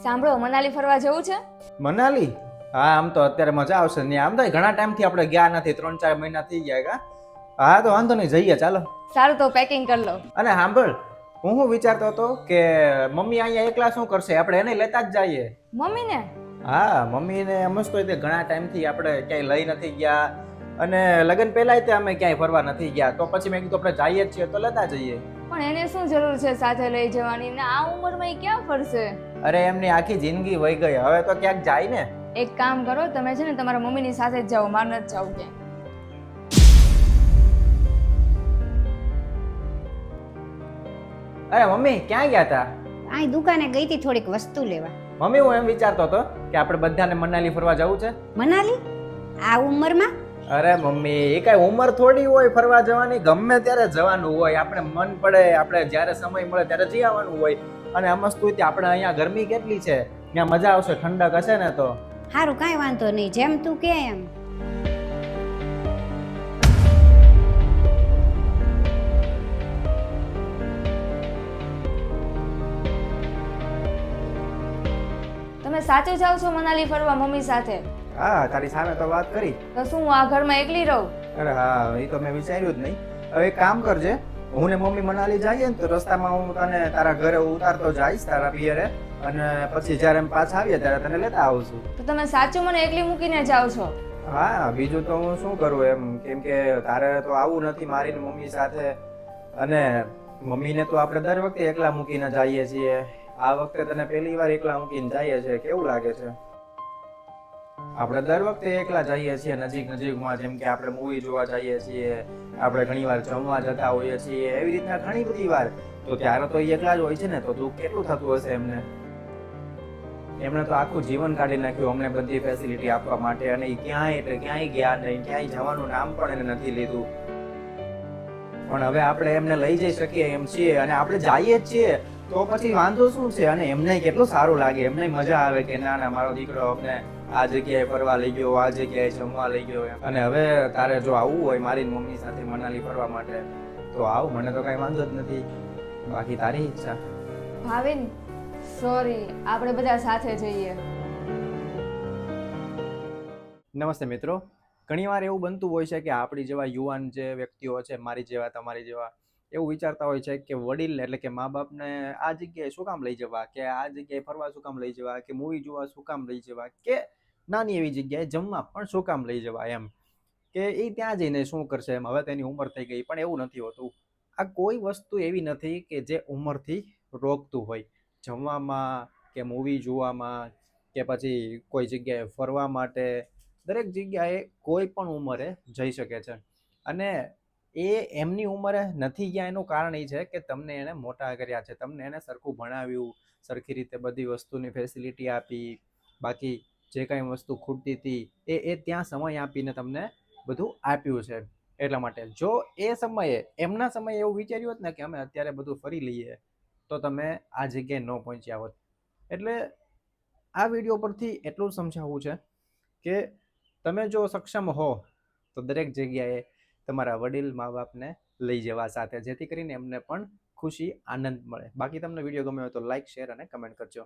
સાંભળો, મનાલી ફરવા જવું છે? મનાલી? હા, આમ તો અત્યારે મજા આવશે ને. આમ તો ઘણા ટાઈમથી આપણે ગયા નથી, 3-4 મહિના થઈ ગયા કા. હા તો વાંધો નહીં, જઈએ ચાલો. સારું, તો પેકિંગ કરી લો. અને સાંભળ, હું વિચારતો હતો કે મમ્મી અહીંયા એકલા શું કરશે, આપણે એને લેતા જ જઈએ. મમ્મીને? હા, મમ્મીને સમજતો હોય તે ઘણા ટાઈમથી આપણે ક્યાંય લઈ નથી ગયા અને લગ્ન પહેલાંય તે અમે ક્યાંય ફરવા નથી ગયા, તો પછી મેં કીધું આપણે જઈએ જ છીએ તો લેતા જઈએ. પણ એને શું જરૂર છે સાથે લઈ જવાની? ને આ ઉંમરમાં એ ક્યાં ફરશે? અરે એમની આખી જિંદગી વહી ગઈ, હવે તો ક્યાંક જાય ને. એક કામ કરો, તમે છે ને તમારા મમ્મીની સાથે જ જાઓ, માર નથી જાવ ક્યાંય. અરે મમ્મી, ક્યાં ગયા હતા? અહીં દુકાને ગઈ હતી થોડીક વસ્તુ લેવા. મમ્મી, હું એમ વિચારતો હતો કે આપણે બધાને મનાલી ફરવા જવું છે. મનાલી? આ ઉંમરમાં? અરે મમ્મી, એ કઈ ઉંમર થોડી હોય ફરવા જવાની, ગમે ત્યારે જવાનું હોય. આપણે મન પડે, આપણે જ્યારે સમય મળે ત્યારે જઈ આવવાનું હોય. અને અમસ્તુ આપણે અહીંયા ગરમી કેટલી છે, ત્યાં મજા આવશે, ઠંડક હશે ને તો. સારું, કાંઈ વાંધો નહીં, જેમ તું કે એમ. તમે સાચે જાઓ છો મનાલી ફરવા મમ્મી સાથે? હા, તારી સામે તો વાત કરી. તો શું હું આ ઘરમાં એકલી રહું? અરે હા, એ તો મેં વિચાર્યું જ નહીં. હવે એક કામ કરજે, હું ને મમ્મી મનાલી જઈએ ને તો રસ્તામાં હું તને તારા ઘરે ઉતારતો જઈશ, તારા પિયરે. અને પછી જ્યારે એમ પાછા આવીએ ત્યારે તને લેતા આવું છું. તો તમે સાચું મને એકલી મૂકીને જાઓ છો? હા, બીજું તો હું શું કરું એમ, કેમ કે તારે તો આવું નથી મારી ને મમ્મી સાથે. અને મમ્મીને તો આપણે દર વખતે એકલા મૂકીને જઈએ છીએ. આ વખતે તને પહેલી વાર એકલા મૂકીને જઈએ છીએ, કેવું લાગે છે? આપણે દર વખતે એકલા જઈએ છીએ નજીકમાં, જેમ કે આપણે મૂવી જોવા જઈએ છીએ, આપણે ઘણી વાર જમવા જતા હોઈએ છીએ, એવી રીતના ઘણી બધી વાર. તો ત્યારે તો એ એકલા જ હોય છે ને, તો દુઃખ કેટલું થતું હશે એમને. એમણે તો આખું જીવન કાઢી નાખ્યું અમને બધી ફેસિલિટી આપવા માટે, અને એ ક્યાંય ગયા નહીં, ક્યાંય જવાનું નામ પણ એને નથી લીધું. પણ હવે આપણે એમને લઈ જઈ શકીએ એમ છીએ, અને આપણે જઈએ જ છીએ તો પછી વાંધો શું છે? અને એમને કેટલું સારું લાગે, એમને મજા આવે કે ના ના, મારો દીકરો અમને આ જગ્યાએ ફરવા લઈ ગયો, આ જગ્યાએ જમવા લઈ ગયો. અને હવે તારે જો આવવું હોય મારી મમ્મી સાથે મનાલી ફરવા માટે તો આવ, મને તો કઈ વાંધો જ નથી. બાકી તારી ઈચ્છા. ભાવિન, સોરી, આપણે બધા સાથે જઈએ. નમસ્તે મિત્રો. ઘણીવાર એવું બનતું હોય છે કે આપણી જેવા યુવાન જે વ્યક્તિઓ છે, મારી જેવા, તમારી જેવા, એવું વિચારતા હોય છે કે વડીલ એટલે કે મા બાપને આ જગ્યાએ શું કામ લઈ જવા, કે આ જગ્યાએ ફરવા શું કામ લઈ જવા, કે મૂવી જોવા શું કામ લઈ જવા, કે નાની એવી જગ્યાએ જમવા પણ શું કામ લઈ જવા, એમ કે એ ત્યાં જઈને શું કરશે એમ, હવે તેની ઉંમર થઈ ગઈ. પણ એવું નથી હોતું. આ કોઈ વસ્તુ એવી નથી કે જે ઉંમરથી રોકતું હોય. જમવામાં કે મૂવી જોવામાં કે પછી કોઈ જગ્યાએ ફરવા માટે, દરેક જગ્યાએ કોઈ પણ ઉંમરે જઈ શકે છે. અને એ એમની ઉંમરે નથી ગયા એનું કારણ એ છે કે તમને એને મોટા કર્યા છે, તમને એને સરખું ભણાવ્યું, સરખી રીતે બધી વસ્તુની ફેસિલિટી આપી. બાકી જે કાંઈ વસ્તુ ખૂટતી હતી એ ત્યાં સમય આપીને તમને બધું આપ્યું છે. એટલા માટે જો એ સમયે, એમના સમયે એવું વિચાર્યું હોત ને કે અમે અત્યારે બધું ફરી લઈએ, તો તમે આ જગ્યાએ ન પહોંચ્યા હોત. એટલે આ વિડીયો પરથી એટલું સમજાવવું છે કે તમે જો સક્ષમ હો તો દરેક જગ્યાએ તમારા વડીલ મા બાપને લઈ જવા સાથે, જેથી કરીને એમને પણ ખુશી, આનંદ મળે. બાકી તમને વિડીયો ગમ્યો હોય તો લાઈક, શેર અને કમેન્ટ કરજો.